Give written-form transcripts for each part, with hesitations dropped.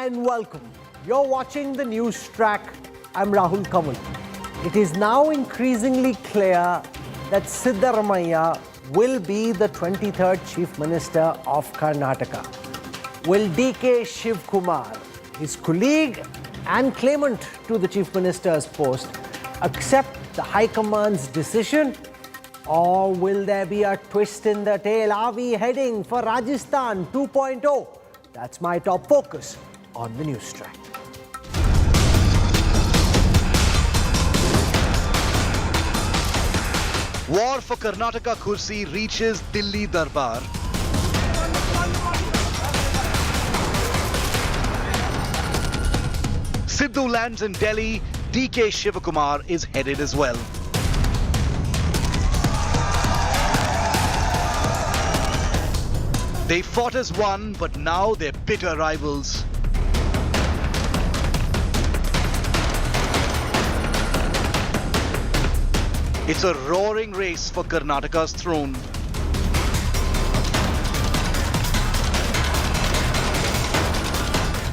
and welcome. You're watching the Newstrack. I'm Rahul Kanwal. It is now increasingly clear that Siddaramaiah will be the 23rd Chief Minister of Karnataka. Will DK Shivakumar, his colleague and claimant to the Chief Minister's post, accept the High Command's decision? Or will there be a twist in the tail? Are we heading for Rajasthan 2.0? That's my top focus on the Newstrack. War for Karnataka Kursi reaches Delhi Darbar. Siddu lands in Delhi. DK Shivakumar is headed as well. They fought as one, but now they're bitter rivals. It's a roaring race for Karnataka's throne.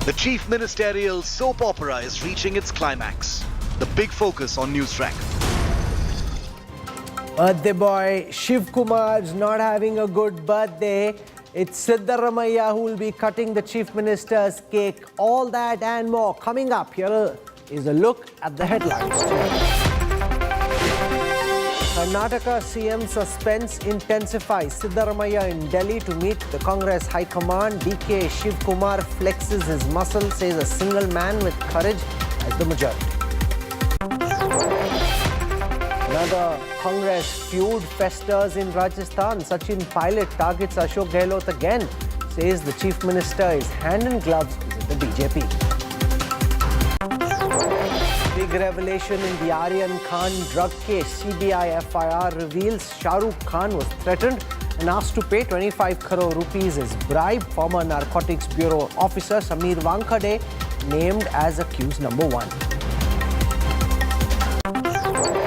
The chief ministerial soap opera is reaching its climax. The big focus on Newstrack. Birthday boy Shivakumar's not having a good birthday. It's Siddaramaiah who will be cutting the Chief Minister's cake. All that and more coming up. Here is a look at the headlines. Karnataka CM suspense intensifies. Siddaramaiah in Delhi to meet the Congress High Command. DK Shivakumar flexes his muscle, says a single man with courage as the majority. Another Congress feud festers in Rajasthan. Sachin Pilot targets Ashok Gehlot again, says the Chief Minister is hand in gloves with the BJP. Big revelation in the Aryan Khan drug case. CBI FIR reveals Shah Rukh Khan was threatened and asked to pay 25 crore rupees as bribe. Former Narcotics Bureau officer Sameer Wankhede named as accused number 1.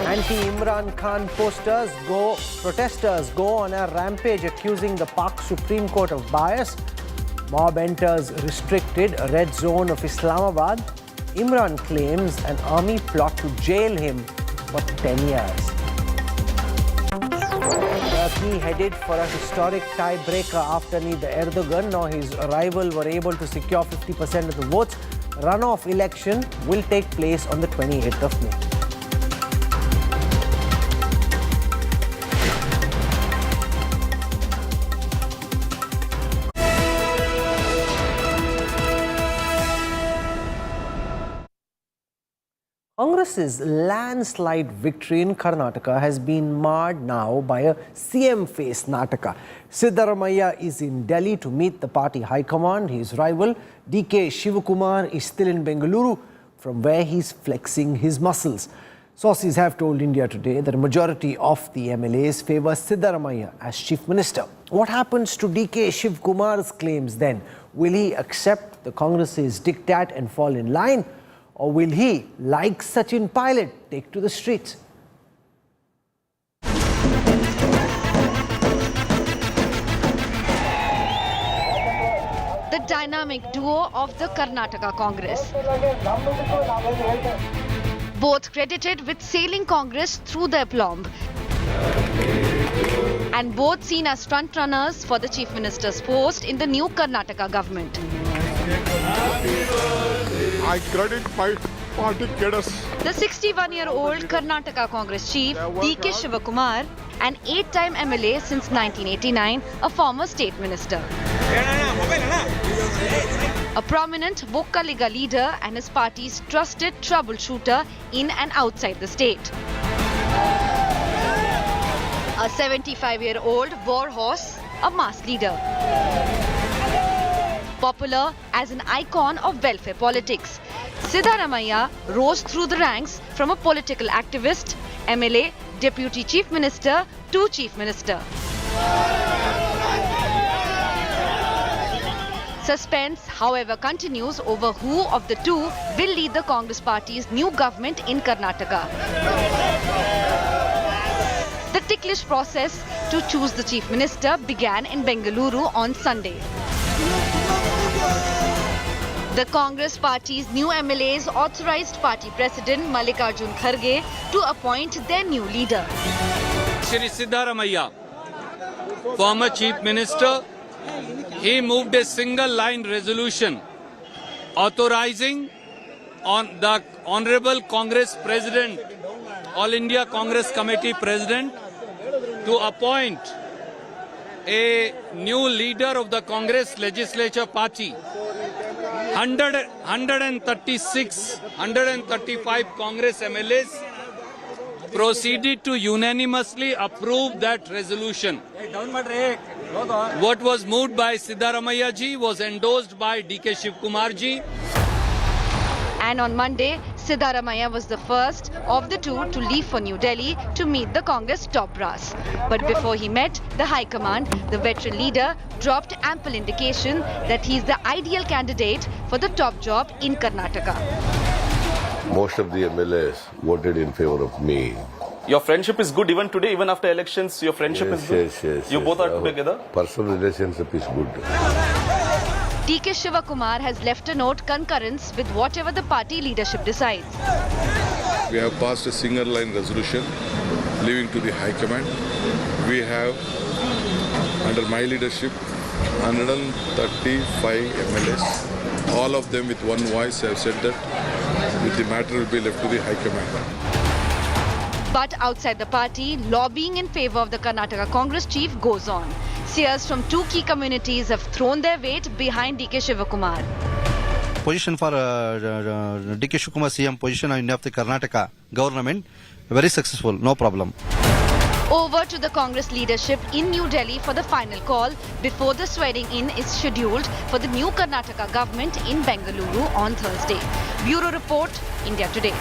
Anti-Imran Khan protesters go on a rampage accusing the Pak Supreme Court of bias. Mob enters restricted red zone of Islamabad. Imran claims an army plot to jail him for 10 years. Turkey headed for a historic tiebreaker after neither Erdogan nor his rival were able to secure 50% of the votes. Runoff election will take place on the 28th of May. Congress's landslide victory in Karnataka has been marred now by a CM-faced Nataka. Siddaramaiah is in Delhi to meet the party high command. His rival, DK Shivakumar, is still in Bengaluru, from where he's flexing his muscles. Sources have told India Today that a majority of the MLAs favour Siddaramaiah as Chief Minister. What happens to DK Shivakumar's claims then? Will he accept the Congress's diktat and fall in line? Or will he, like Sachin Pilot, take to the streets? The dynamic duo of the Karnataka Congress. Both credited with sailing Congress through their plumb. And both seen as frontrunners for the Chief Minister's post in the new Karnataka government. I credit my party cadres. The 61-year-old Karnataka Congress chief, DK Shivakumar, an 8-time MLA since 1989, a former state minister. A prominent Vokkaliga leader and his party's trusted troubleshooter in and outside the state. A 75-year-old war horse, a mass leader. Popular as an icon of welfare politics, Siddaramaiah rose through the ranks from a political activist, MLA, Deputy Chief Minister to Chief Minister. Suspense, however, continues over who of the two will lead the Congress party's new government in Karnataka. The ticklish process to choose the Chief Minister began in Bengaluru on Sunday. The Congress party's new MLAs authorized party president Mallikarjun Kharge to appoint their new leader. Shri Siddaramaiah, former Chief Minister, he moved a single line resolution authorizing on the Honorable Congress President, All India Congress Committee President, to appoint a new leader of the Congress Legislature Party. 135 Congress MLAs proceeded to unanimously approve that resolution. What was moved by Siddaramaiah ji was endorsed by DK Shivakumar ji. And on Monday, Siddaramaiah was the first of the two to leave for New Delhi to meet the Congress top brass. But before he met the High Command, the veteran leader dropped ample indication that he is the ideal candidate for the top job in Karnataka. Most of the MLAs voted in favor of me. Your friendship is good even today, even after elections, your friendship is good? Yes. You both are Our together? Personal relationship is good. DK Shivakumar has left a note concurrence with whatever the party leadership decides. We have passed a single line resolution leaving to the High Command. We have, under my leadership, 135 MLAs. All of them with one voice have said that the matter will be left to the High Command. But outside the party, lobbying in favor of the Karnataka Congress chief goes on. Seers from two key communities have thrown their weight behind DK Shivakumar. Position for DK Shivakumar CM position in of the Karnataka government, very successful, no problem. Over to the Congress leadership in New Delhi for the final call before the swearing-in is scheduled for the new Karnataka government in Bengaluru on Thursday. Bureau Report, India Today.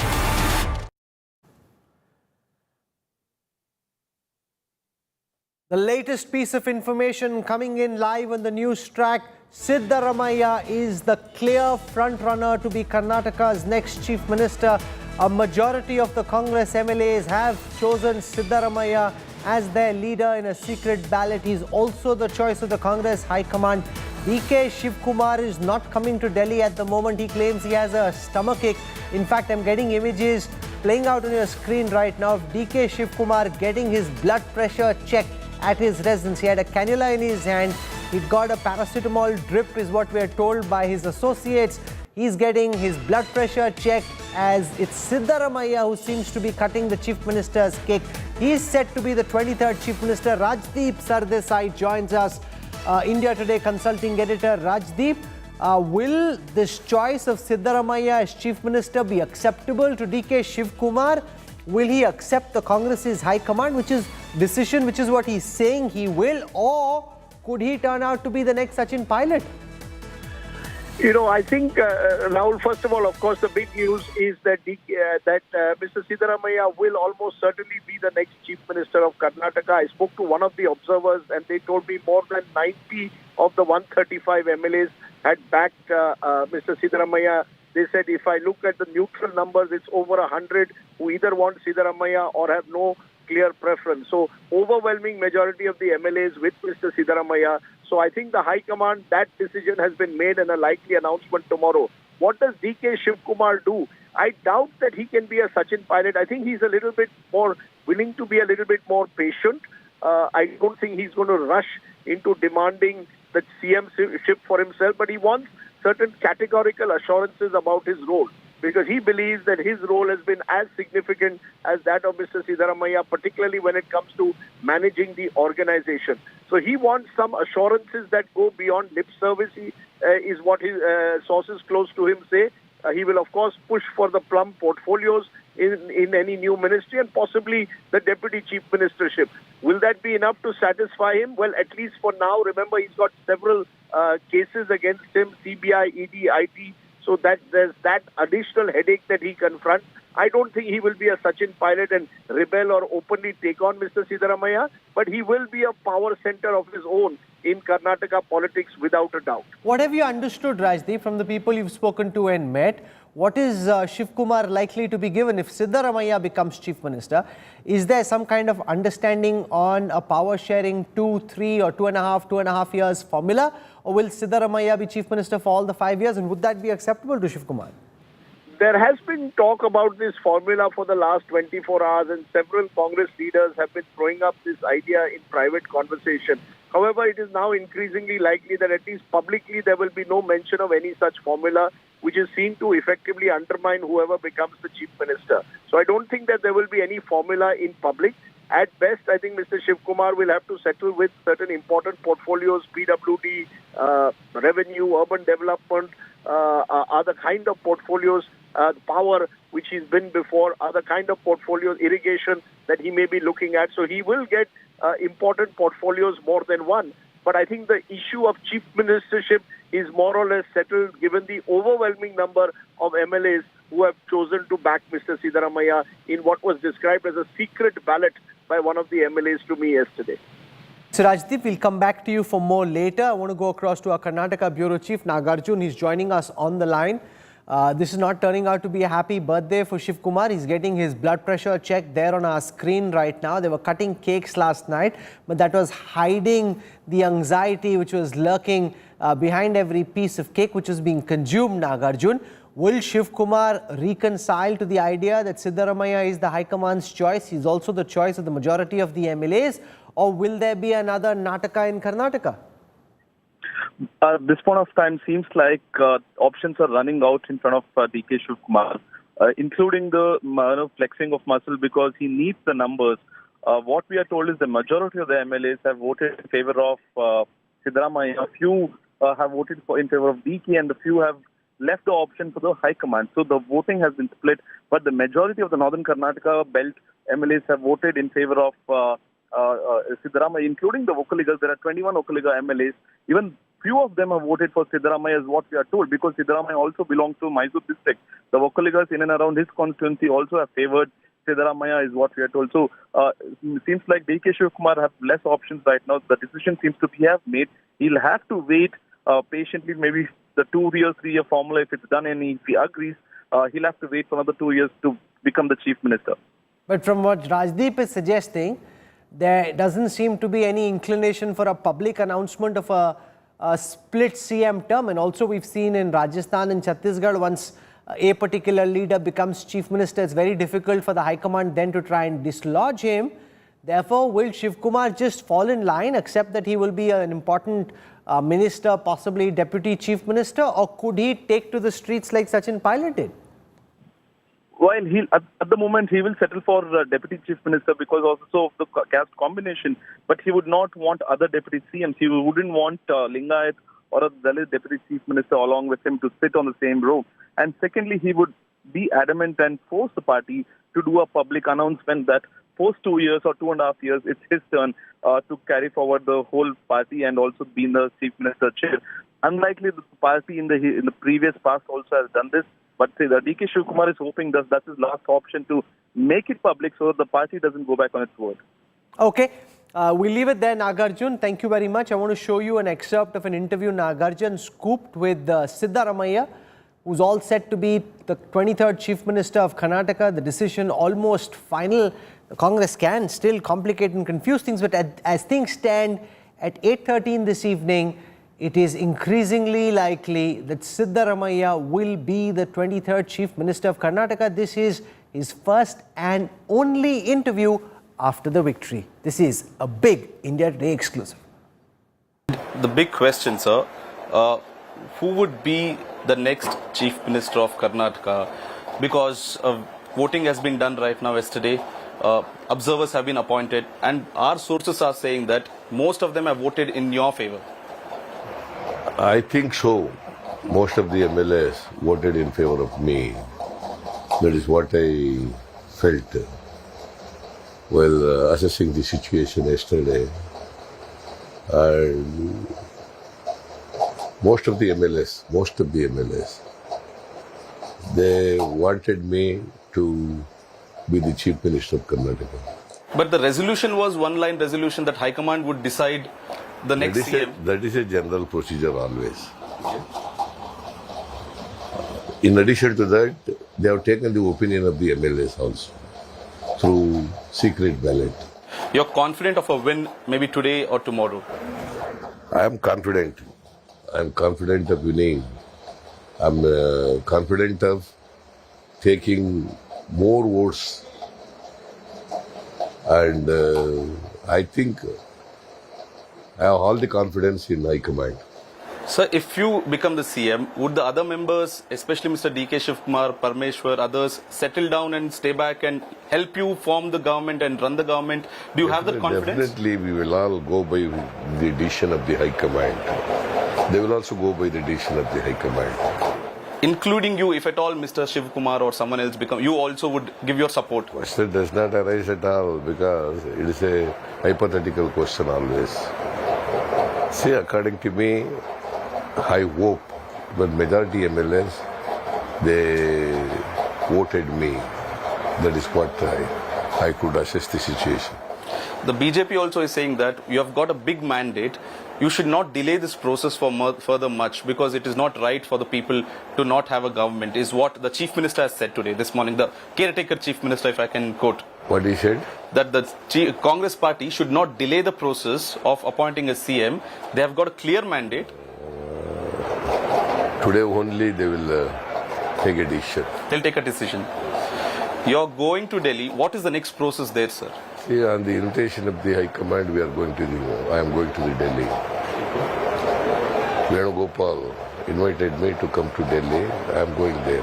The latest piece of information coming in live on the Newstrack. Siddaramaiah is the clear front-runner to be Karnataka's next chief minister. A majority of the Congress MLAs have chosen Siddaramaiah as their leader in a secret ballot. He's also the choice of the Congress High Command. DK Shivakumar is not coming to Delhi at the moment. He claims he has a stomachache. In fact, I'm getting images playing out on your screen right now of DK Shivakumar getting his blood pressure checked at his residence. He had a cannula in his hand. He'd got a paracetamol drip is what we are told by his associates. He's getting his blood pressure checked as it's Siddaramaiah who seems to be cutting the chief minister's cake. He's set to be the 23rd chief minister. Rajdeep Sardesai joins us, India Today consulting editor. Rajdeep, will this choice of Siddaramaiah as chief minister be acceptable to DK Shivakumar? Will he accept the Congress's high command, which is what he's saying he will, or could he turn out to be the next Sachin Pilot? You know, I think, Rahul, first of all, of course, the big news is that Mr. Siddaramaiah will almost certainly be the next chief minister of Karnataka. I spoke to one of the observers and they told me more than 90 of the 135 MLAs had backed Mr. Siddaramaiah. They said if I look at the neutral numbers, it's over 100 who either want Siddaramaiah or have no clear preference. So overwhelming majority of the MLAs with Mr. Siddaramaiah. So I think the High Command, that decision has been made and a likely announcement tomorrow. What does DK Shivakumar do? I doubt that he can be a Sachin Pilot. I think he's a little bit more willing to be a little bit more patient. I don't think he's going to rush into demanding the CM-ship for himself, but he wants certain categorical assurances about his role, because he believes that his role has been as significant as that of Mr. Siddaramaiah, particularly when it comes to managing the organization. So he wants some assurances that go beyond lip service, is what his sources close to him say. He will, of course, push for the plum portfolios in any new ministry and possibly the deputy chief ministership. Will that be enough to satisfy him? Well, at least for now, remember, he's got several cases against him, CBI, ED, IT. So that there's that additional headache that he confronts. I don't think he will be a Sachin Pilot and rebel or openly take on Mr. Siddaramaiah, but he will be a power center of his own in Karnataka politics without a doubt. What have you understood, Rajdeep, from the people you've spoken to and met? what is Shivakumar likely to be given if Siddaramaiah becomes Chief Minister? Is there some kind of understanding on a power sharing 2, 3 or 2.5 years formula? Or will Siddaramaiah be Chief Minister for all the 5 years, and would that be acceptable to Shivakumar? There has been talk about this formula for the last 24 hours, and several Congress leaders have been throwing up this idea in private conversation. However, it is now increasingly likely that at least publicly there will be no mention of any such formula, which is seen to effectively undermine whoever becomes the Chief Minister. So I don't think that there will be any formula in public. At best, I think Mr. Shivakumar will have to settle with certain important portfolios, PWD, revenue, urban development, other kind of portfolios, power, which he's been before, other kind of portfolios, irrigation that he may be looking at. So he will get important portfolios, more than one. But I think the issue of chief ministership is more or less settled given the overwhelming number of MLAs who have chosen to back Mr. Siddaramaiah in what was described as a secret ballot by one of the MLAs to me yesterday. So Rajdeep, we'll come back to you for more later. I want to go across to our Karnataka Bureau Chief, Nagarjun. He's joining us on the line. This is not turning out to be a happy birthday for Shivakumar. He's getting his blood pressure checked there on our screen right now. They were cutting cakes last night, but that was hiding the anxiety which was lurking behind every piece of cake which was being consumed, Nagarjun. Will Shivakumar reconcile to the idea that Siddaramaiah is the High Command's choice? He's also the choice of the majority of the MLAs. Or will there be another Nataka in Karnataka? This point of time seems like options are running out in front of DK Shivakumar, including the flexing of muscle, because he needs the numbers. What we are told is the majority of the MLAs have voted in favor of Siddaramaiah. A few have voted in favor of DK, and a few have left the option for the High Command. So the voting has been split, but the majority of the Northern Karnataka belt MLAs have voted in favor of Siddaramaiah, including the Vokaligas. There are 21 Vokaliga MLAs. Even few of them have voted for Siddaramaiah, is what we are told, because Siddaramaiah also belongs to Mysore district. The Vokaligas in and around his constituency also have favoured Siddaramaiah, is what we are told. So it seems like DK Shivakumar have less options right now. The decision seems to be made. He'll have to wait patiently, maybe the 2 year, 3 year formula, if it's done and if he agrees, he'll have to wait for another 2 years to become the Chief Minister. But from what Rajdeep is suggesting, there doesn't seem to be any inclination for a public announcement of a split CM term. And also we've seen in Rajasthan and Chhattisgarh, once a particular leader becomes Chief Minister, it's very difficult for the High Command then to try and dislodge him. Therefore, will Shivakumar just fall in line, accept that he will be an important minister, possibly deputy chief minister, or could he take to the streets like Sachin Pilot did? While at the moment he will settle for deputy chief minister because also of the caste combination, but he would not want other deputy CMs. He wouldn't want Lingayat or a Dalit deputy chief minister along with him to sit on the same row. And secondly, he would be adamant and force the party to do a public announcement that post 2 years or 2.5 years, it's his turn to carry forward the whole party and also be in the chief minister chair. Unlikely the party in the previous past also has done this. But the DK Shivakumar is hoping that that's his last option to make it public so that the party doesn't go back on its word. Okay. We'll leave it there, Nagarjun. Thank you very much. I want to show you an excerpt of an interview Nagarjun scooped with Siddaramaiah, who's all set to be the 23rd Chief Minister of Karnataka. The decision almost final. The Congress can still complicate and confuse things, but as things stand at 8:13 this evening, it is increasingly likely that Siddaramaiah will be the 23rd Chief Minister of Karnataka. This is his first and only interview after the victory. This is a big India Today exclusive. The big question, sir, who would be the next Chief Minister of Karnataka? Because voting has been done right now yesterday. Observers have been appointed, and our sources are saying that most of them have voted in your favor. I think so. Most of the MLAs voted in favor of me. That is what I felt while assessing the situation yesterday. And most of the MLAs, they wanted me to be the Chief Minister of Karnataka. But the resolution was one-line resolution that High Command would decide the next CM. That is a general procedure always. In addition to that, they have taken the opinion of the MLAs also through secret ballot. You're confident of a win maybe today or tomorrow? I am confident. I am confident of winning. I am confident of taking more votes. And I think I have all the confidence in High Command. Sir, if you become the CM, would the other members, especially Mr. DK Shivakumar, Parmeshwar, others, settle down and stay back and help you form the government and run the government? Do you have that confidence? Definitely, we will all go by the decision of the High Command. They will also go by the decision of the High Command. Including you, if at all Mr. Shivakumar or someone else become, you also would give your support? Question does not arise at all because it is a hypothetical question always. See, according to me, I hope when majority MLAs, they voted me. That is what I could assess the situation. The BJP also is saying that you have got a big mandate. You should not delay this process for further much because it is not right for the people to not have a government, is what the Chief Minister has said today, this morning, the caretaker Chief Minister, if I can quote. What he said? That the Congress party should not delay the process of appointing a CM. They have got a clear mandate. Today only they will take a decision. They'll take a decision. You're going to Delhi. What is the next process there, sir? See, on the invitation of the High Command, I am going to the Delhi. Venugopal invited me to come to Delhi. I am going there.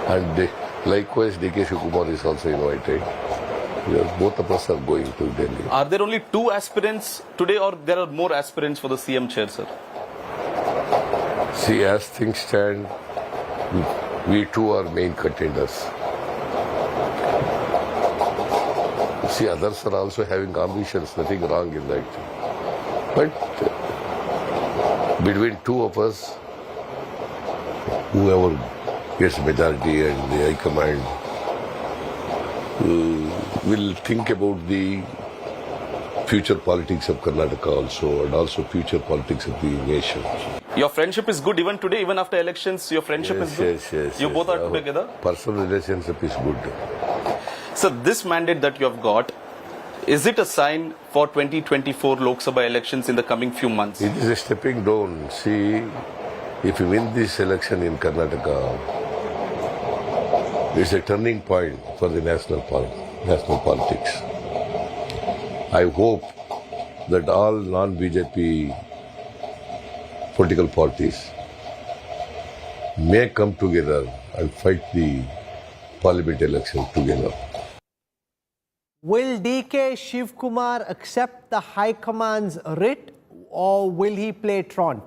And likewise, DK Shivakumar is also invited. Both of us are going to Delhi. Are there only two aspirants today or there are more aspirants for the CM chair, sir? See, as things stand, we two are main contenders. See, others are also having ambitions, nothing wrong in that. But between two of us, whoever gets majority and the High Command will think about the future politics of Karnataka also and also future politics of the nation. Your friendship is good even today, even after elections, your friendship is good? Yes. You both are together? Personal relationship is good. So this mandate that you have got, is it a sign for 2024 Lok Sabha elections in the coming few months? It is a stepping down. See, if you win this election in Karnataka, it's a turning point for the national politics. I hope that all non-BJP political parties may come together and fight the parliament election together. Will DK Shivakumar accept the High Command's writ or will he play truant?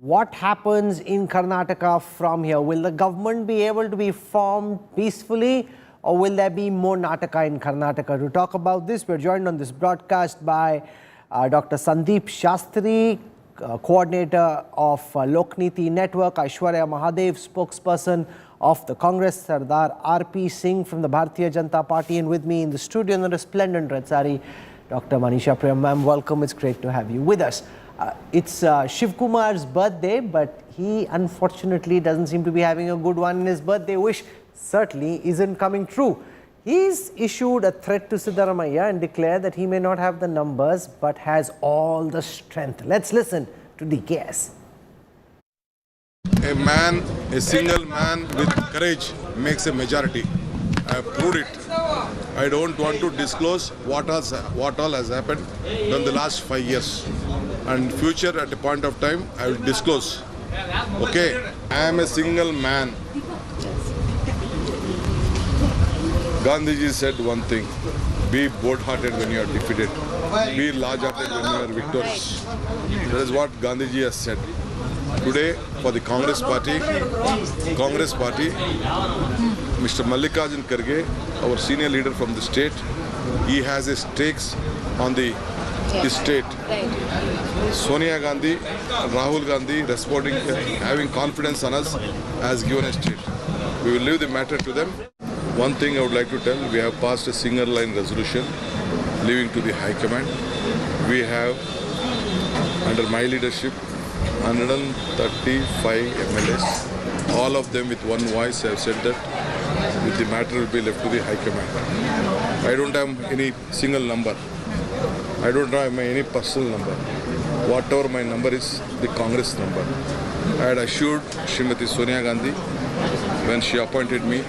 What happens in Karnataka from here? Will the government be able to be formed peacefully or will there be more Nataka in Karnataka? To talk about this, we're joined on this broadcast by Dr. Sandeep Shastri, coordinator of Lokniti Network, Aishwarya Mahadev, spokesperson of the Congress, Sardar R.P. Singh from the Bharatiya Janata Party, and with me in the studio in the resplendent red sari, Dr. Manisha Prem. Ma'am, welcome. It's great to have you with us. It's Shivakumar's birthday, but he unfortunately doesn't seem to be having a good one, and his birthday wish certainly isn't coming true. He's issued a threat to Siddaramaiah and declared that he may not have the numbers but has all the strength. Let's listen to DKS. A single man with courage makes a majority. I have proved it. I don't want to disclose what all has happened in the last 5 years. And future, at a point of time, I will disclose. Okay, I am a single man. Gandhiji said one thing: be bold-hearted when you are defeated. Be large-hearted when you are victorious. That is what Gandhiji has said. Today, for the Congress Party, Mr. Mallikarjun Kharge, our senior leader from the state, he has his stakes on the state. Sonia Gandhi, Rahul Gandhi, responding, having confidence on us, has given a state. We will leave the matter to them. One thing I would like to tell, we have passed a single line resolution leaving to the High Command. We have, under my leadership, 135 MLAs all of them with one voice have said that the matter will be left to the High Command. I don't have any single number. I don't have any personal number. Whatever my number is, the Congress number. I had assured Srimati Sonia Gandhi when she appointed me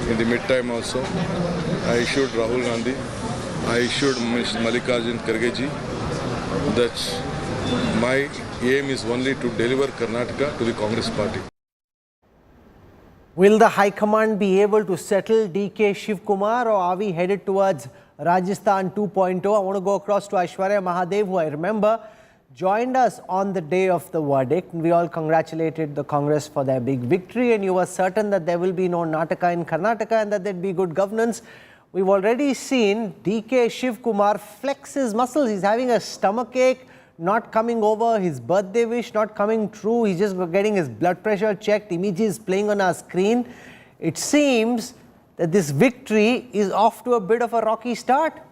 in the mid-time also. I assured Rahul Gandhi. I assured Mr. Mallikarjun Kharge ji that my aim is only to deliver Karnataka to the Congress party. Will the High Command be able to settle DK Shivakumar, or are we headed towards Rajasthan 2.0? I want to go across to Aishwarya Mahadev, who I remember joined us on the day of the verdict. We all congratulated the Congress for their big victory, and you were certain that there will be no Nataka in Karnataka and that there'd be good governance. We've already seen DK Shivakumar flex his muscles. He's having a stomachache, not coming over, his birthday wish not coming true. He's just getting his blood pressure checked. Images playing on our screen. It seems that this victory is off to a bit of a rocky start.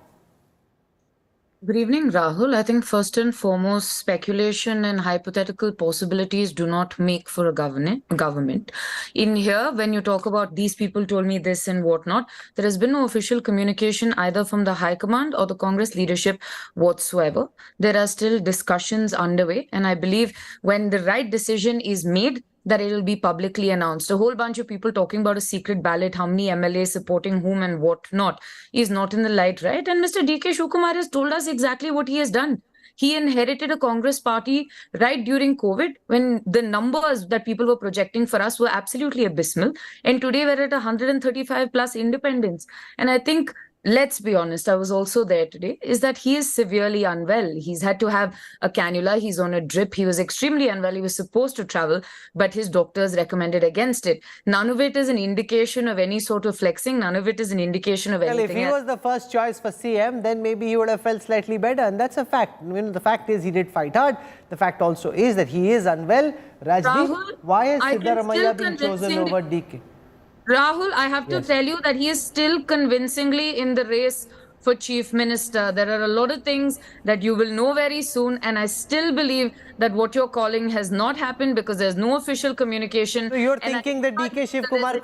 Good evening, Rahul. I think first and foremost, speculation and hypothetical possibilities do not make for a government. In here, when you talk about these people told me this and whatnot, there has been no official communication either from the High Command or the Congress leadership whatsoever. There are still discussions underway, and I believe when the right decision is made, that it will be publicly announced. A whole bunch of people talking about a secret ballot, how many MLAs supporting whom and what not, is not in the light, right? And Mr. DK Shivakumar has told us exactly what he has done. He inherited a Congress party right during COVID when the numbers that people were projecting for us were absolutely abysmal. And today we're at 135 plus independents. And I think, let's be honest, I was also there today, is that he is severely unwell. He's had to have a cannula. He's on a drip. He was extremely unwell. He was supposed to travel, but his doctors recommended against it. None of it is an indication of any sort of flexing. None of it is an indication of anything. Well, if he was the first choice for CM, then maybe he would have felt slightly better. And that's a fact. I mean, the fact is he did fight hard. The fact also is that he is unwell. Rajdeep, why has Siddaramaiah been chosen over DK? Rahul, I have to tell you that he is still convincingly in the race for Chief Minister. There are a lot of things that you will know very soon, and I still believe that what you're calling has not happened because there's no official communication. So you're thinking that DK Shivakumar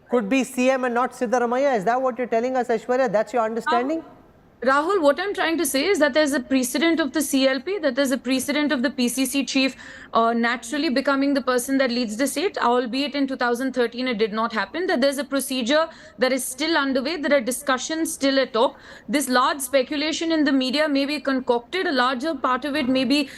could be CM and not Siddaramaiah? Is that what you're telling us, Aishwarya? That's your understanding? Rahul, what I'm trying to say is that there's a precedent of the CLP, that there's a precedent of the PCC chief naturally becoming the person that leads the state, albeit in 2013 it did not happen, that there's a procedure that is still underway, there are discussions still at top. This large speculation in the media may be concocted, a larger part of it may be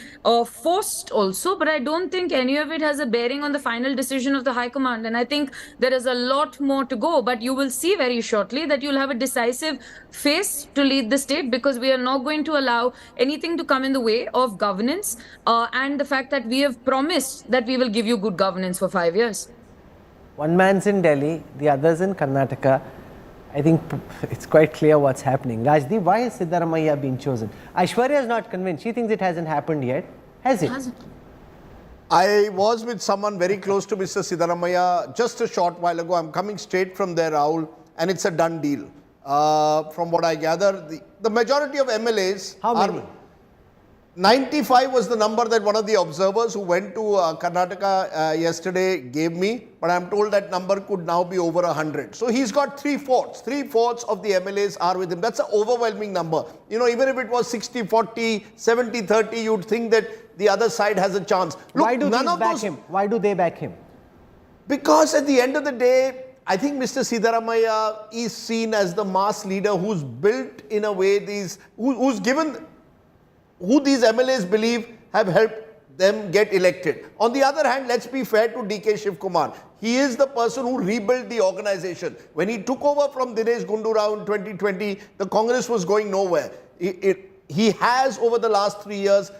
forced also, but I don't think any of it has a bearing on the final decision of the High Command. And I think there is a lot more to go, but you will see very shortly that you'll have a decisive face to lead the state, because we are not going to allow anything to come in the way of governance and the fact that we have promised that we will give you good governance for 5 years. One man's in Delhi, the other's in Karnataka. I think it's quite clear what's happening. Rajdeep, why has Siddaramaiah been chosen? Aishwarya is not convinced. She thinks it hasn't happened yet. Has it? I was with someone very close to Mr. Siddaramaiah just a short while ago. I'm coming straight from there, Rahul, and it's a done deal. From what I gather, the majority of MLAs... How many? 95 was the number that one of the observers who went to Karnataka yesterday gave me, but I'm told that number could now be over 100. So he's got 3/4. 3/4 of the MLAs are with him. That's an overwhelming number. You know, even if it was 60-40, 70-30, you'd think that the other side has a chance. Look, why do none of back those, him? Why do they back him? Because at the end of the day, I think Mr. Siddaramaiah is seen as the mass leader who's built in a way who's given, who these MLAs believe have helped them get elected. On the other hand, let's be fair to DK Shivakumar. He is the person who rebuilt the organization. When he took over from Dinesh Gundu Rao in 2020, the Congress was going nowhere. He has, over the last 3 years,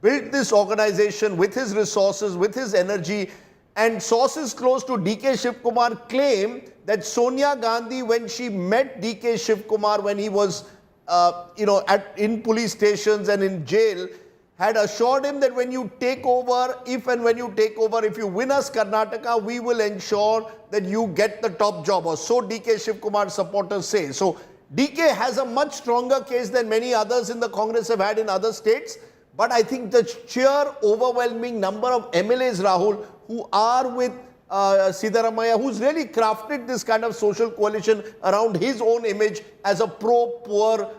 built this organization with his resources, with his energy. And sources close to DK Shivakumar claim that Sonia Gandhi, when she met DK Shivakumar when he was, in police stations and in jail, had assured him that when you take over, if you win us Karnataka, we will ensure that you get the top job. Or so DK Shivakumar supporters say. So DK has a much stronger case than many others in the Congress have had in other states. But I think the sheer overwhelming number of MLAs, Rahul, who are with Siddaramaiah, who's really crafted this kind of social coalition around his own image as a pro-poor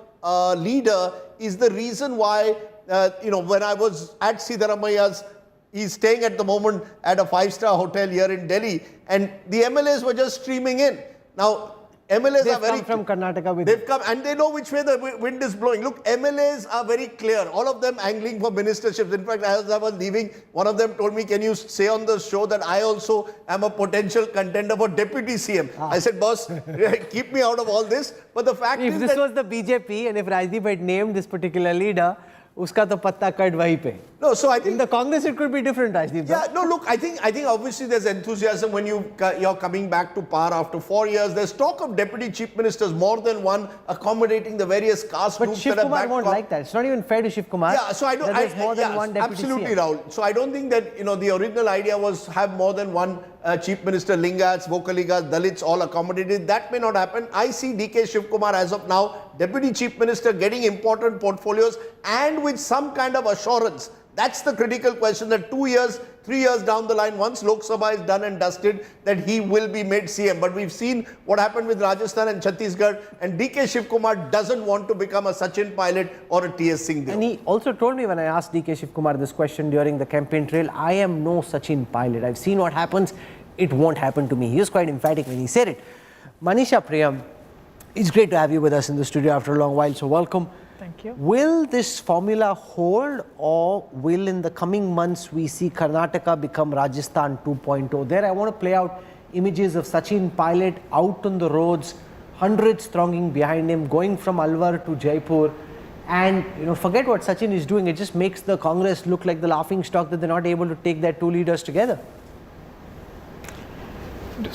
leader, is the reason why, when I was at Siddaramaiah's, he's staying at the moment at a 5-star hotel here in Delhi, and the MLAs were just streaming in. Now, MLAs They've are very... come from Karnataka with They've come and they know which way the wind is blowing. Look, MLAs are very clear. All of them angling for ministerships. In fact, as I was leaving, one of them told me, can you say on the show that I also am a potential contender for deputy CM? I said, boss, keep me out of all this. But the fact is if this was the BJP and if Rajdeep had named this particular leader, uska to patta cut wahi pe. No, so I think in the Congress it could be different, Rajdeep. Yeah, no, look, I think obviously there's enthusiasm when you're coming back to power after 4 years. There's talk of deputy chief ministers, more than one, accommodating the various caste groups that are Shivakumar back. won't like that. It's not even fair to Shivakumar. Yeah, so I don't. There's more than one deputy absolutely, CM. Rahul. So I don't think that the original idea was have more than one chief minister, Lingats, Vokaligas, Dalits, all accommodated. That may not happen. I see DK Shivakumar as of now, deputy chief minister, getting important portfolios and with some kind of assurance. That's the critical question, that 2 years, 3 years down the line, once Lok Sabha is done and dusted, that he will be made CM. But we've seen what happened with Rajasthan and Chhattisgarh, and DK Shivakumar doesn't want to become a Sachin Pilot or a T.S. Singh. And he also told me when I asked DK Shivakumar this question during the campaign trail, I am no Sachin Pilot. I've seen what happens. It won't happen to me. He was quite emphatic when he said it. Manisha Priyam, it's great to have you with us in the studio after a long while, so welcome. Thank you. Will this formula hold, or will in the coming months we see Karnataka become Rajasthan 2.0? There I want to play out images of Sachin Pilot out on the roads, hundreds thronging behind him, going from Alwar to Jaipur. And forget what Sachin is doing, it just makes the Congress look like the laughing stock that they're not able to take their two leaders together.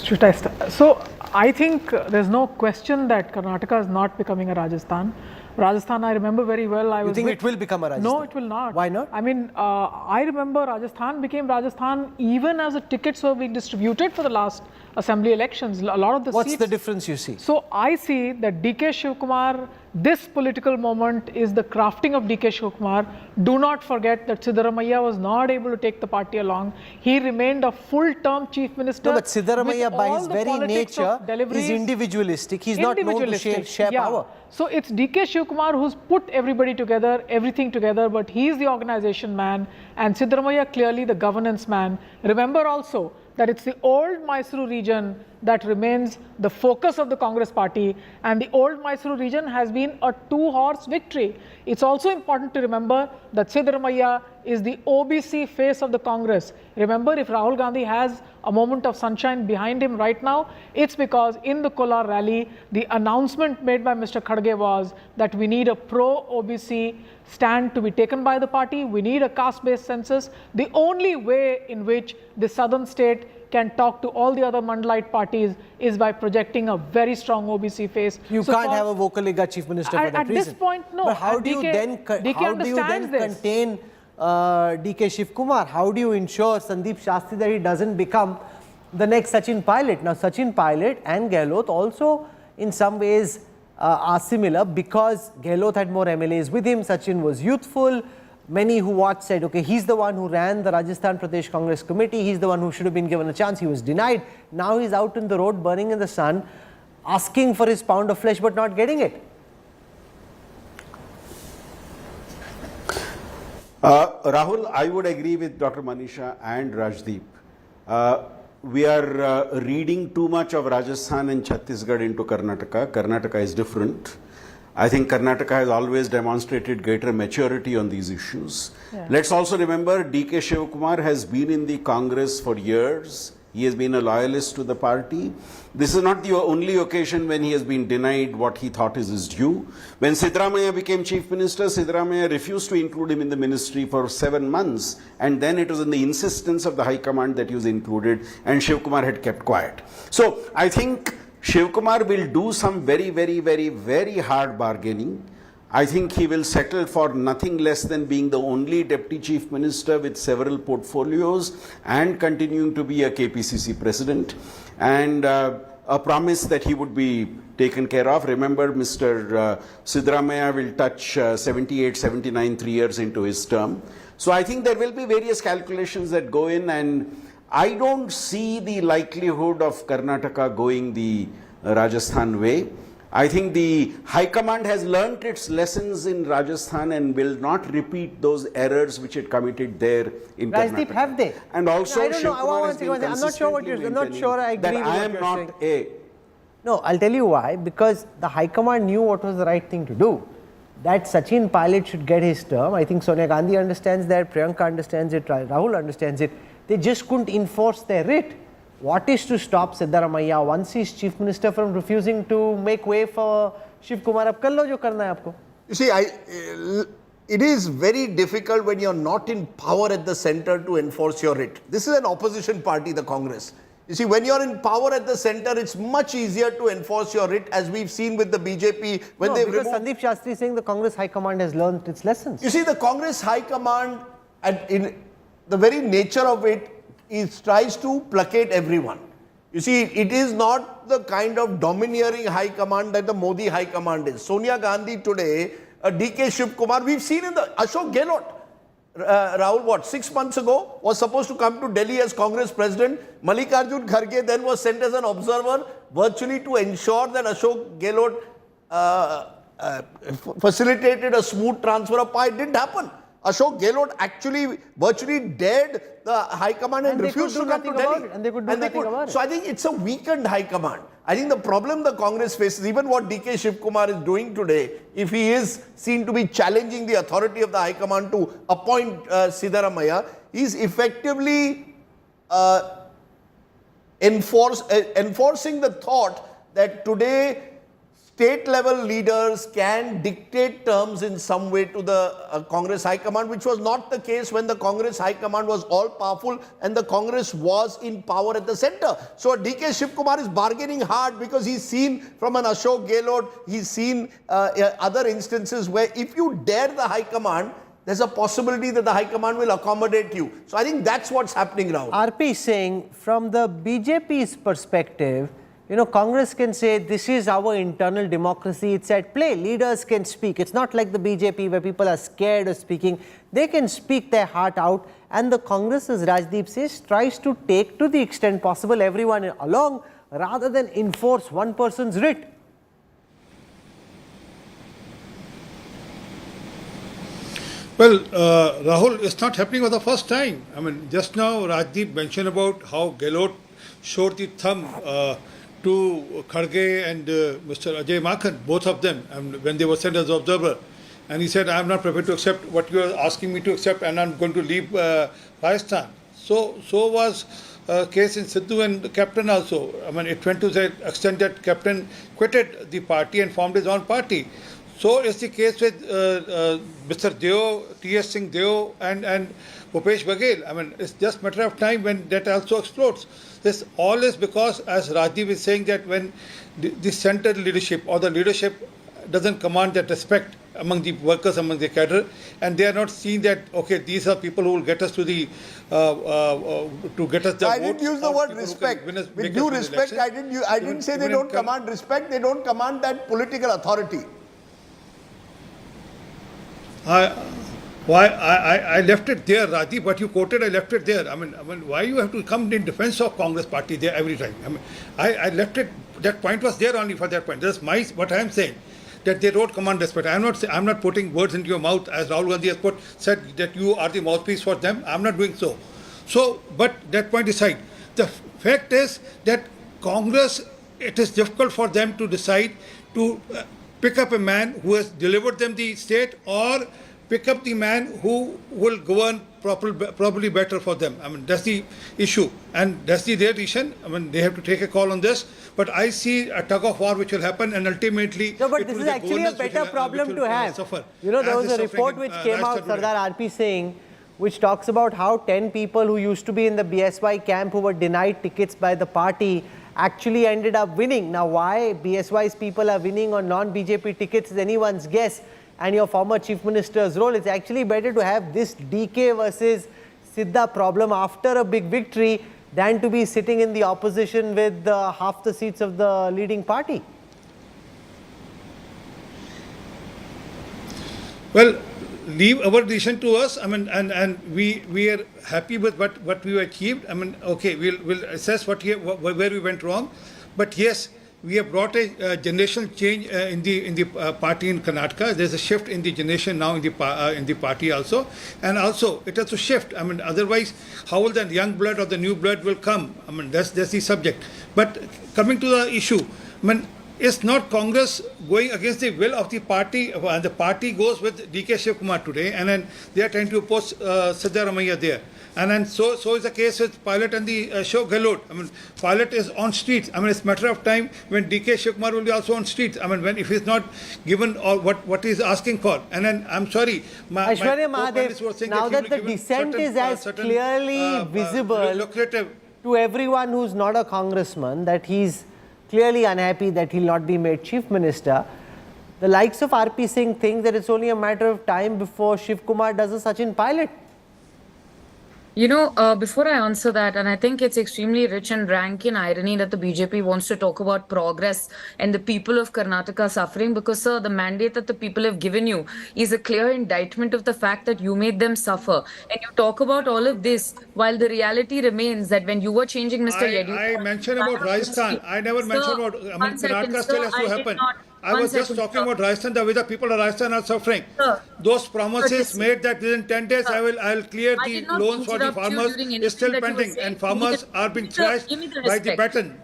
Should I start? So I think there's no question that Karnataka is not becoming a Rajasthan. Rajasthan, I remember very well. You think it will become a Rajasthan? No, it will not. Why not? I mean, I remember Rajasthan became Rajasthan even as the tickets were being distributed for the last assembly elections. A lot of the What's seats. the difference you see? So I see that DK Shivakumar, this political moment is the crafting of DK Shivakumar. Do not forget that Siddaramaiah was not able to take the party along. He remained a full-term chief minister. No, but Siddaramaiah by his very nature is individualistic. He's not known to share power. So it's DK Shivakumar who's put everybody together, everything together, but he's the organization man and Siddaramaiah clearly the governance man. Remember also that it's the old Mysuru region that remains the focus of the Congress party, and the old Mysuru region has been a two-horse victory. It's also important to remember that Siddaramaiah is the OBC face of the Congress. Remember, if Rahul Gandhi has a moment of sunshine behind him right now, it's because in the Kolar rally, the announcement made by Mr. Khadge was that we need a pro-OBC stand to be taken by the party. We need a caste-based census. The only way in which the southern state can talk to all the other Mandalite parties is by projecting a very strong OBC face. You can't have a vocal Liga chief minister for that reason. At this point, no. But how do you then contain DK Shivakumar? How do you ensure Sandeep Shastri that he doesn't become the next Sachin Pilot? Now, Sachin Pilot and Gehlot also in some ways are similar because Gehlot had more MLAs with him. Sachin was youthful. Many who watched said, okay, he's the one who ran the Rajasthan Pradesh Congress Committee. He's the one who should have been given a chance. He was denied. Now he's out in the road, burning in the sun, asking for his pound of flesh, but not getting it. Rahul, I would agree with Dr. Manisha and Rajdeep. We are reading too much of Rajasthan and Chhattisgarh into Karnataka. Karnataka is different. I think Karnataka has always demonstrated greater maturity on these issues. Yeah. Let's also remember DK Shivakumar has been in the Congress for years. He has been a loyalist to the party. This is not the only occasion when he has been denied what he thought is his due. When Siddaramaiah became chief minister, Siddaramaiah refused to include him in the ministry for 7 months. And then it was in the insistence of the High Command that he was included, and Shivakumar had kept quiet. So I think Shivakumar will do some very hard bargaining. I think he will settle for nothing less than being the only deputy chief minister with several portfolios and continuing to be a KPCC president, and a promise that he would be taken care of. Remember, Mr. Siddaramaiah will touch 78, 79, 3 years into his term. So I think there will be various calculations that go in, and I don't see the likelihood of Karnataka going the Rajasthan way. I think the High Command has learnt its lessons in Rajasthan and will not repeat those errors which it committed there in Rajdeep, Karnataka. have they? And also, I don't know. Shivakumar has been I'm not sure what you're. I'm not sure I agree that with I what am you're not saying. No, I'll tell you why. Because the High Command knew what was the right thing to do. That Sachin Pilot should get his term. I think Sonia Gandhi understands that. Priyanka understands it. Rahul understands it. They just couldn't enforce their writ. What is to stop Siddaramaiah once he's Chief Minister from refusing to make way for Shivakumar? Ab kar lo jo karna hai aapko. You see, it is very difficult when you're not in power at the center to enforce your writ. This is an opposition party, the Congress. You see, when you're in power at the center, it's much easier to enforce your writ, as we've seen with the BJP. When No, they because Sandeep Shastri is saying the Congress High Command has learned its lessons. You see, the Congress High Command, in the very nature of it, tries to placate everyone. You see, it is not the kind of domineering High Command that the Modi High Command is. Sonia Gandhi today, DK Shivakumar, we've seen in the Ashok Gehlot. Rahul, 6 months ago, was supposed to come to Delhi as Congress President. Mallikarjun Kharge then was sent as an observer, virtually to ensure that Ashok Gehlot facilitated a smooth transfer of power. It didn't happen. Ashok Gehlot actually virtually dared the High Command and refused to come to Delhi. And they could do nothing about it. So I think it's a weakened High Command. I think the problem the Congress faces, even what DK Shivakumar is doing today, if he is seen to be challenging the authority of the High Command to appoint Siddaramaiah, is effectively enforcing the thought that today state level leaders can dictate terms in some way to the Congress High Command, which was not the case when the Congress High Command was all powerful and the Congress was in power at the center. So DK Shivakumar is bargaining hard because he's seen from an Ashok Gehlot, he's seen other instances where if you dare the High Command, there's a possibility that the High Command will accommodate you. So I think that's what's happening now. RP is saying from the BJP's perspective, you know, Congress can say this is our internal democracy, it's at play. Leaders can speak. It's not like the BJP where people are scared of speaking. They can speak their heart out, and the Congress, as Rajdeep says, tries to take to the extent possible everyone along rather than enforce one person's writ. Well, Rahul, it's not happening for the first time. I mean, just now Rajdeep mentioned about how Gehlot showed the thumb to Kharge and Mr. Ajay Makhan, both of them, when they were sent as observer. And he said, I am not prepared to accept what you are asking me to accept, and I'm going to leave Rajasthan. So was case in Sidhu and the captain also. I mean, it went to the extent that captain quitted the party and formed his own party. So is the case with Mr. Deo, T.S. Singh Deo and Bhupesh Baghel. I mean, it's just a matter of time when that also explodes. This all is because, as Rajdeep is saying, that when the central leadership or the leadership doesn't command that respect among the workers, among the cadre, and they are not seeing that, okay, these are people who will get us to the to get us the I votes. didn't use the word respect. With due respect, I didn't say they don't command respect. They don't command that political authority. I left it there, Raji, but you quoted, I left it there. I mean, why you have to come in defense of Congress party there every time? I mean, I left it, that point was there only for that point. That's what I am saying, that they don't command respect. I'm not putting words into your mouth, as Rahul Gandhi has said that you are the mouthpiece for them. I'm not doing so. So, but that point aside, the fact is that Congress, it is difficult for them to decide to pick up a man who has delivered them the state, or pick up the man who will govern probably better for them. I mean, that's the issue, and that's their decision. I mean, they have to take a call on this. But I see a tug of war which will happen, and ultimately, no, but this is actually a better problem to have. You know, there was a report which came out, Sardar RP Singh, which talks about how 10 people who used to be in the BSY camp who were denied tickets by the party actually ended up winning. Now, why BSY's people are winning on non-BJP tickets is anyone's guess. And your former chief minister's role, it's actually better to have this DK versus Sidda problem after a big victory than to be sitting in the opposition with half the seats of the leading party. Well, leave our decision to us. I mean, and we are happy with what we achieved. I mean, okay, we'll assess where we went wrong, but yes, we have brought a generational change in the party in Karnataka. There's a shift in the generation now in the party also, and also it has to shift. I mean, otherwise, how will the young blood or the new blood will come? I mean, that's the subject. But coming to the issue, I mean, it's not Congress going against the will of the party. The party goes with DK Shivakumar today, and then they are trying to post Siddaramaiah there. And then so is the case with Pilot and the Ashok Gehlot. I mean, Pilot is on streets. I mean, it's a matter of time when DK Shivakumar will be also on streets. I mean, if he's not given all what he's asking for. And then, I'm sorry, Aishwarya Mahadev, now that the dissent is as clearly visible to everyone who's not a congressman, that he's clearly unhappy that he'll not be made chief minister, the likes of RP Singh think that it's only a matter of time before Shiv Kumar does a Sachin Pilot. You know, before I answer that, and I think it's extremely rich and rank in irony that the BJP wants to talk about progress and the people of Karnataka suffering, because, sir, the mandate that the people have given you is a clear indictment of the fact that you made them suffer. And you talk about all of this while the reality remains that when you were changing Mr. Yediyurappa... I mentioned about Rajasthan. I never mentioned about... I mean, Karnataka still has to happen. I was just talking about Rajasthan, the way the people of Rajasthan are suffering. Sir, those promises made that within 10 days I'll clear the loans for the farmers is still pending, and farmers are being thrashed by the baton.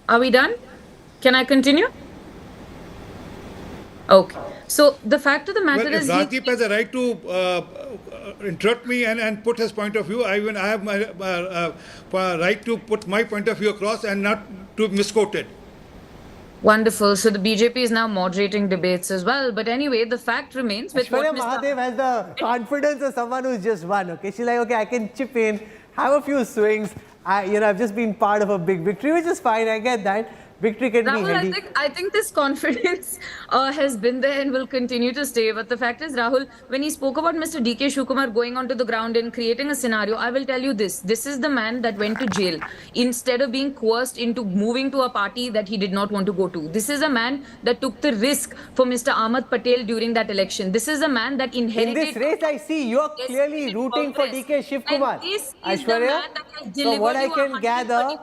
Are we done? Can I continue? Okay. So the fact of the matter is... Rajdeep has a right to interrupt me and put his point of view. I have my right to put my point of view across and not to misquote it. Wonderful. So the BJP is now moderating debates as well. But anyway, the fact remains with Aishwarya Mahadev has the confidence of someone who's just won. Okay, she's like, okay, I can chip in, have a few swings. I've just been part of a big victory, which is fine. I get that. Victory can Rahul, be heady. I think this confidence has been there and will continue to stay. But the fact is, Rahul, when he spoke about Mr. DK Shivakumar going onto the ground and creating a scenario, I will tell you this. This is the man that went to jail instead of being coerced into moving to a party that he did not want to go to. This is a man that took the risk for Mr. Ahmad Patel during that election. This is a man that inherited... In this race, I see you're clearly rooting for DK Shivakumar. Aishwarya, so what I can gather...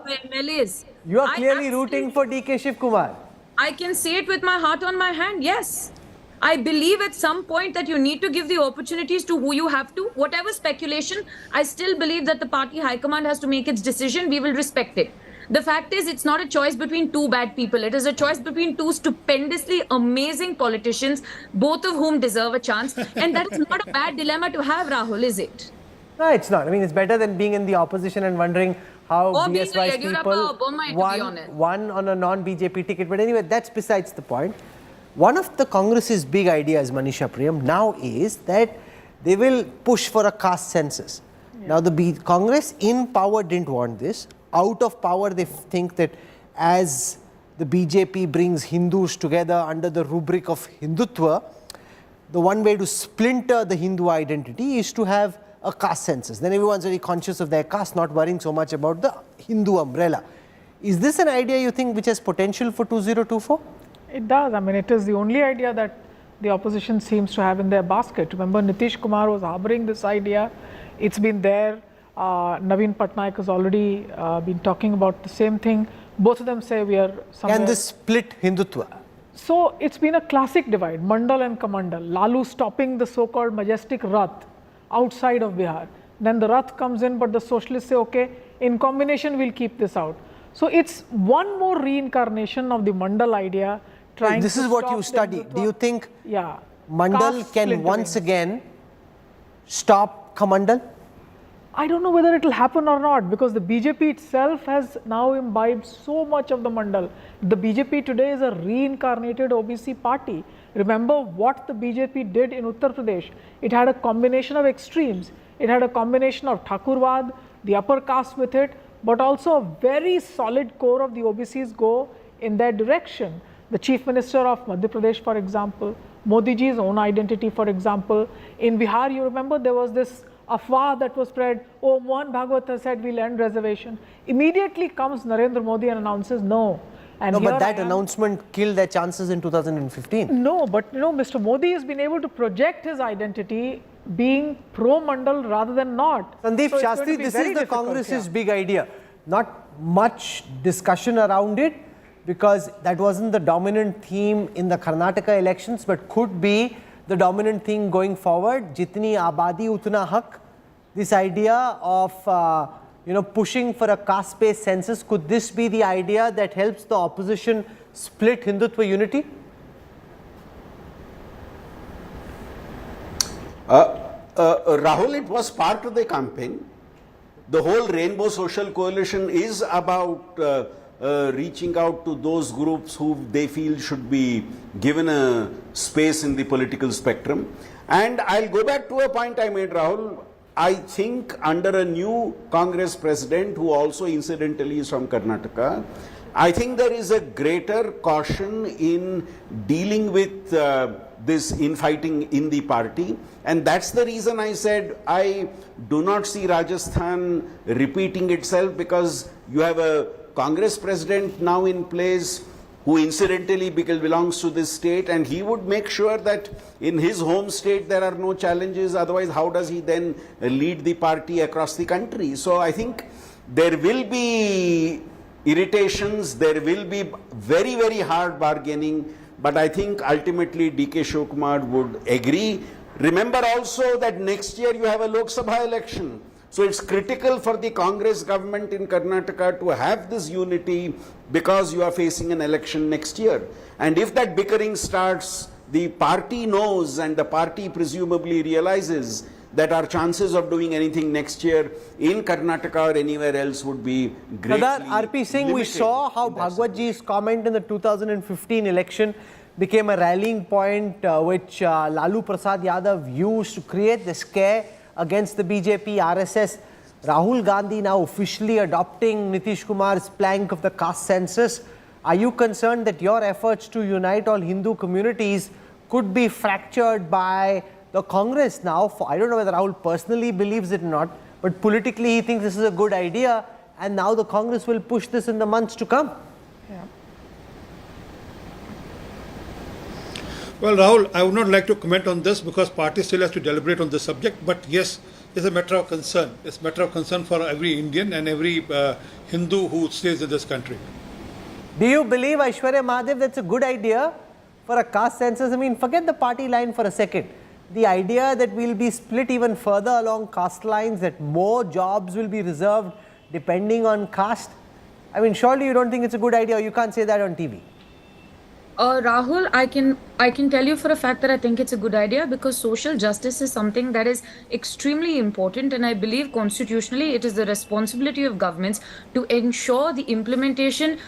You are clearly rooting for DK Shivakumar. I can say it with my heart on my hand, yes. I believe at some point that you need to give the opportunities to who you have to. Whatever speculation, I still believe that the party high command has to make its decision. We will respect it. The fact is, it's not a choice between two bad people. It is a choice between two stupendously amazing politicians, both of whom deserve a chance. And that is not a bad dilemma to have, Rahul, is it? No, it's not. I mean, it's better than being in the opposition and wondering how BSY's people won on a non-BJP ticket. But anyway, that's besides the point. One of the Congress's big ideas, Manisha Priyam, now is that they will push for a caste census. Yeah. Now, the Congress in power didn't want this. Out of power, they think that as the BJP brings Hindus together under the rubric of Hindutva, the one way to splinter the Hindu identity is to have a caste census. Then everyone's very conscious of their caste, not worrying so much about the Hindu umbrella. Is this an idea you think which has potential for 2024? It does. I mean, it is the only idea that the opposition seems to have in their basket. Remember, Nitish Kumar was harboring this idea. It's been there. Naveen Patnaik has already been talking about the same thing. Both of them say we are somewhere... Can this split Hindutva? So, it's been a classic divide, Mandal and Kamandal. Lalu stopping the so-called majestic Rath outside of Bihar. Then the Rath comes in, but the socialists say, okay, in combination, we'll keep this out. So it's one more reincarnation of the Mandal idea. This is what you study. Do you think Mandal can once again stop Kamandal? I don't know whether it will happen or not, because the BJP itself has now imbibed so much of the Mandal. The BJP today is a reincarnated OBC party. Remember what the BJP did in Uttar Pradesh. It had a combination of extremes. It had a combination of Thakurwad, the upper caste with it, but also a very solid core of the OBCs go in that direction. The Chief Minister of Madhya Pradesh, for example, Modi ji's own identity, for example. In Bihar, you remember there was this afwah that was spread, Mohan Bhagwat has said we'll end reservation. Immediately comes Narendra Modi and announces, no, And no, here but that I am. announcement killed their chances in 2015. No, but Mr. Modi has been able to project his identity being pro-Mandal rather than not. Sandeep So it's going to Shastri, be this very is the difficult, Congress's yeah. big idea. Not much discussion around it because that wasn't the dominant theme in the Karnataka elections, but could be the dominant thing going forward. Jitni abadi utna hak. This idea of pushing for a caste-based census, could this be the idea that helps the opposition split Hindutva unity? Rahul, it was part of the campaign. The whole Rainbow Social Coalition is about reaching out to those groups who they feel should be given a space in the political spectrum. And I'll go back to a point I made, Rahul. I think under a new Congress president, who also incidentally is from Karnataka, I think there is a greater caution in dealing with this infighting in the party, and that's the reason I said I do not see Rajasthan repeating itself, because you have a Congress president now in place who incidentally belongs to this state, and he would make sure that in his home state there are no challenges. Otherwise, how does he then lead the party across the country? So I think there will be irritations, there will be very, very hard bargaining, but I think ultimately DK Shivakumar would agree. Remember also that next year you have a Lok Sabha election. So it's critical for the Congress government in Karnataka to have this unity, because you are facing an election next year. And if that bickering starts, the party knows, and the party presumably realizes that our chances of doing anything next year in Karnataka or anywhere else would be greatly Sadar RP Singh, we saw how Bhagwatji's comment in the 2015 election became a rallying point which Lalu Prasad Yadav used to create the scare against the BJP, RSS. Rahul Gandhi now officially adopting Nitish Kumar's plank of the caste census. Are you concerned that your efforts to unite all Hindu communities could be fractured by the Congress now? I don't know whether Rahul personally believes it or not, but politically he thinks this is a good idea, and now the Congress will push this in the months to come. Yeah. Well, Rahul, I would not like to comment on this because party still has to deliberate on this subject. But yes, it's a matter of concern. It's a matter of concern for every Indian and every Hindu who stays in this country. Do you believe, Aishwarya Mahadev, that's a good idea for a caste census? I mean, forget the party line for a second. The idea that we'll be split even further along caste lines, that more jobs will be reserved depending on caste. I mean, surely you don't think it's a good idea, or you can't say that on TV. Rahul, I can tell you for a fact that I think it's a good idea, because social justice is something that is extremely important, and I believe constitutionally it is the responsibility of governments to ensure the implementation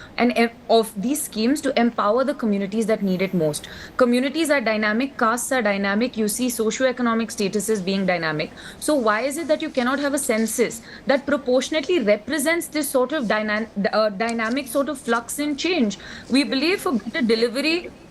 of these schemes to empower the communities that need it most. Communities are dynamic, castes are dynamic, you see socioeconomic statuses being dynamic. So why is it that you cannot have a census that proportionately represents this sort of dynamic sort of flux and change? We believe for better delivery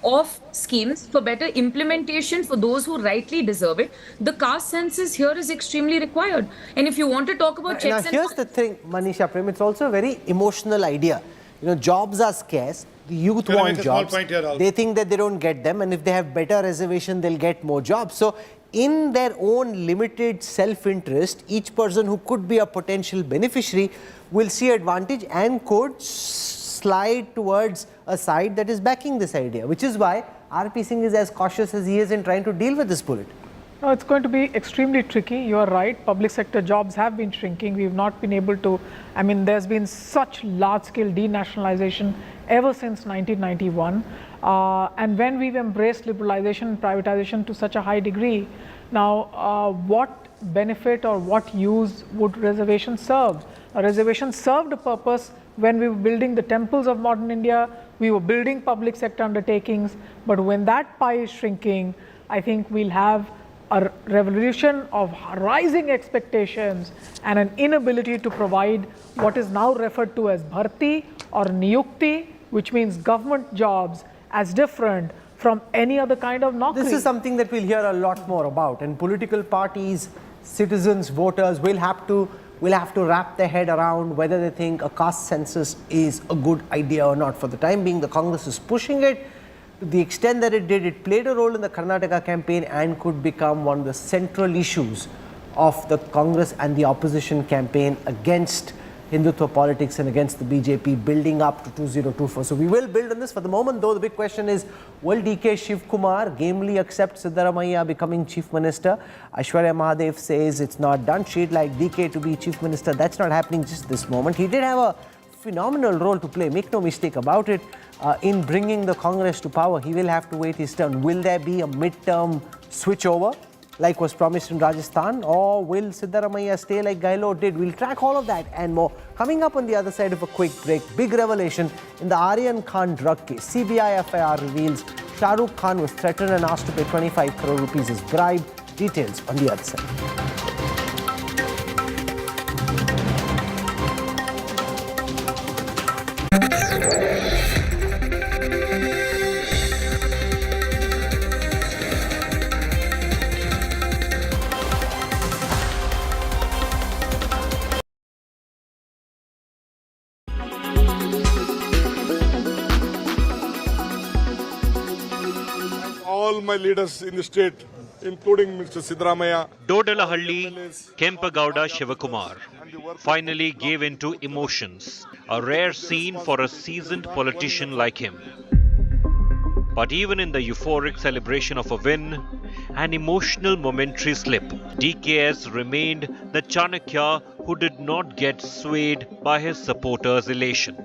of schemes, for better implementation for those who rightly deserve it, the caste census here is extremely required. And if you want to talk about checks now, here's the thing, Manisha Prem, it's also a very emotional idea. You know, jobs are scarce, the youth want jobs, they think that they don't get them, and if they have better reservation, they'll get more jobs. So, in their own limited self-interest, each person who could be a potential beneficiary will see advantage and could slide towards a side that is backing this idea, which is why RP Singh is as cautious as he is in trying to deal with this bullet. No, it's going to be extremely tricky. You are right. Public sector jobs have been shrinking. We've not been able to, I mean, there's been such large-scale denationalization ever since 1991. And when we've embraced liberalization and privatization to such a high degree, now what benefit or what use would reservations serve? A reservation served a purpose when we were building the temples of modern India, we were building public sector undertakings, but when that pie is shrinking, I think we'll have a revolution of rising expectations and an inability to provide what is now referred to as bharti or niyukti, which means government jobs, as different from any other kind of naukri. This is something that we'll hear a lot more about, and political parties, citizens, voters will have to will have to wrap their head around whether they think a caste census is a good idea or not. For the time being, the Congress is pushing it. To the extent that it did, it played a role in the Karnataka campaign and could become one of the central issues of the Congress and the opposition campaign against Hindutva politics and against the BJP building up to 2024. So we will build on this. For the moment, though, the big question is, will DK Shivakumar gamely accept Siddaramaiah becoming Chief Minister? Aishwarya Mahadev says it's not done. She'd like DK to be Chief Minister. That's not happening just this moment. He did have a phenomenal role to play, make no mistake about it, in bringing the Congress to power. He will have to wait his turn. Will there be a mid-term switchover like was promised in Rajasthan, or will Siddaramaiah stay like Gehlot did? We'll track all of that and more. Coming up on the other side of a quick break, big revelation in the Aryan Khan drug case. CBI FIR reveals Rahul Khan was threatened and asked to pay 25 crore rupees as bribe. Details on the other side. All my leaders in the state, including Mr. Siddaramaiah. Dodalahalli, Kempagowda Shivakumar finally gave in to emotions, a rare scene for a seasoned politician like him. But even in the euphoric celebration of a win, an emotional momentary slip, DKS remained the Chanakya who did not get swayed by his supporters' elation.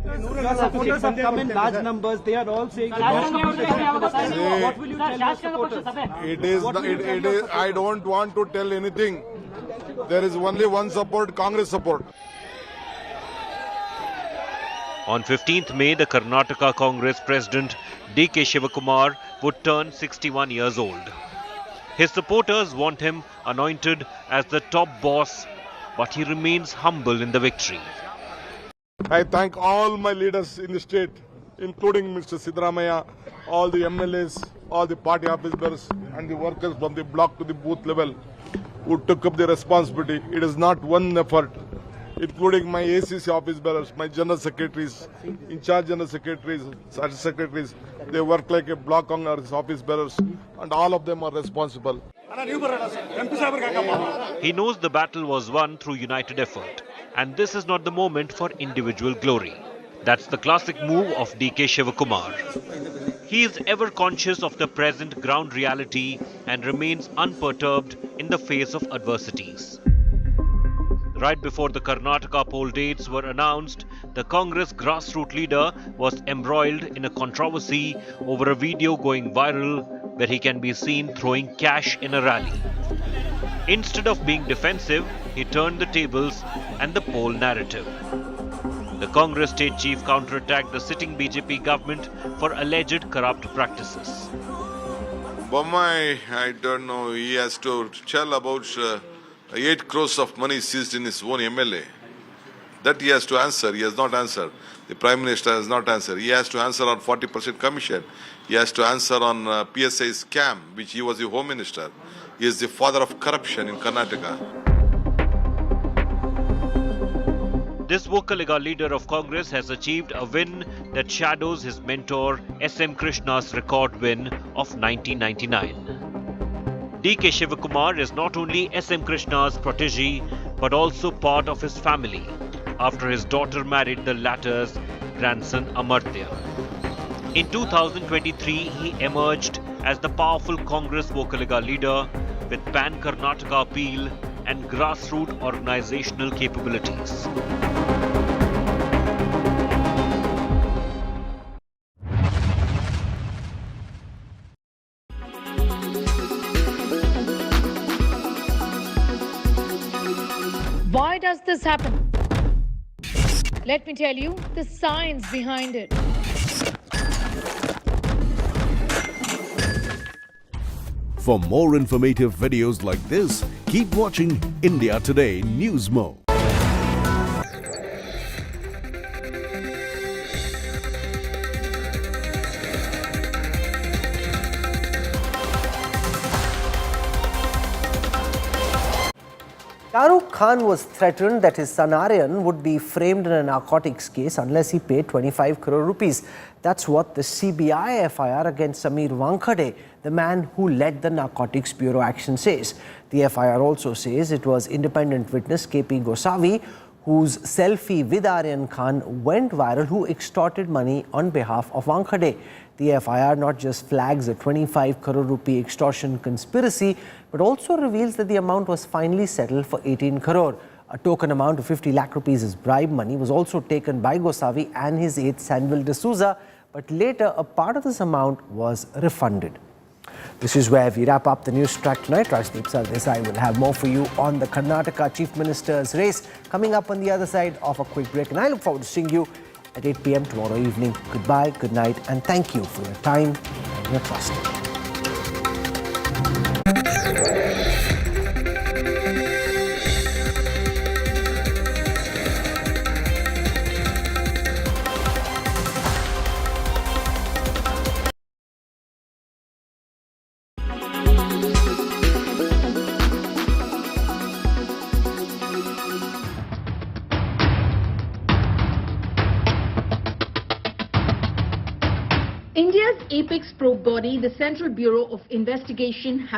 Your supporters have come in large numbers. They are all saying what will you tell your supporters? It is. I don't want to tell anything. There is only one support, Congress support. On 15th May, the Karnataka Congress President DK Shivakumar would turn 61 years old. His supporters want him anointed as the top boss, but he remains humble in the victory. I thank all my leaders in the state, including Mr. Siddaramaiah, all the MLAs, all the party officers and the workers from the block to the booth level who took up the responsibility. It is not one effort, including my ACC office bearers, my general secretaries, in charge general secretaries, secretaries. They work like a block Congress office bearers, and all of them are responsible. He knows the battle was won through united effort, and this is not the moment for individual glory. That's the classic move of DK Shivakumar. He is ever conscious of the present ground reality and remains unperturbed in the face of adversities. Right before the Karnataka poll dates were announced, the Congress grassroots leader was embroiled in a controversy over a video going viral where he can be seen throwing cash in a rally. Instead of being defensive, he turned the tables and the poll narrative. The Congress state chief counterattacked the sitting BJP government for alleged corrupt practices. Bommai, I don't know, he has to tell about 8 crores of money seized in his own MLA. That he has to answer. He has not answered. The Prime Minister has not answered. He has to answer on 40% commission. He has to answer on PSA scam, which he was the Home Minister. He is the father of corruption in Karnataka. This Vocaliga leader of Congress has achieved a win that shadows his mentor SM Krishna's record win of 1999. DK Shivakumar is not only SM Krishna's protege but also part of his family after his daughter married the latter's grandson Amartya. In 2023, he emerged as the powerful Congress Vocaliga leader with pan-Karnataka appeal and grassroots organizational capabilities. Why does this happen? Let me tell you the science behind it. For more informative videos like this, keep watching India Today News Mo. Shahrukh Aryan Khan was threatened that his son Aryan would be framed in a narcotics case unless he paid 25 crore rupees. That's what the CBI FIR against Sameer Wankhede, the man who led the Narcotics Bureau action, says. The FIR also says it was independent witness KP Gosavi, whose selfie with Aryan Khan went viral, who extorted money on behalf of Wankhede. The FIR not just flags a 25 crore rupee extortion conspiracy, but also reveals that the amount was finally settled for 18 crore. A token amount of 50 lakh rupees as bribe money was also taken by Gosavi and his aide Sanvil D'Souza, but later a part of this amount was refunded. This is where we wrap up the news track tonight. Rajdeep Sardesai will have more for you on the Karnataka Chief Minister's race coming up on the other side of a quick break. And I look forward to seeing you at 8 p.m. tomorrow evening. Goodbye, good night, and thank you for your time and your trust. India's apex probe body, the Central Bureau of Investigation,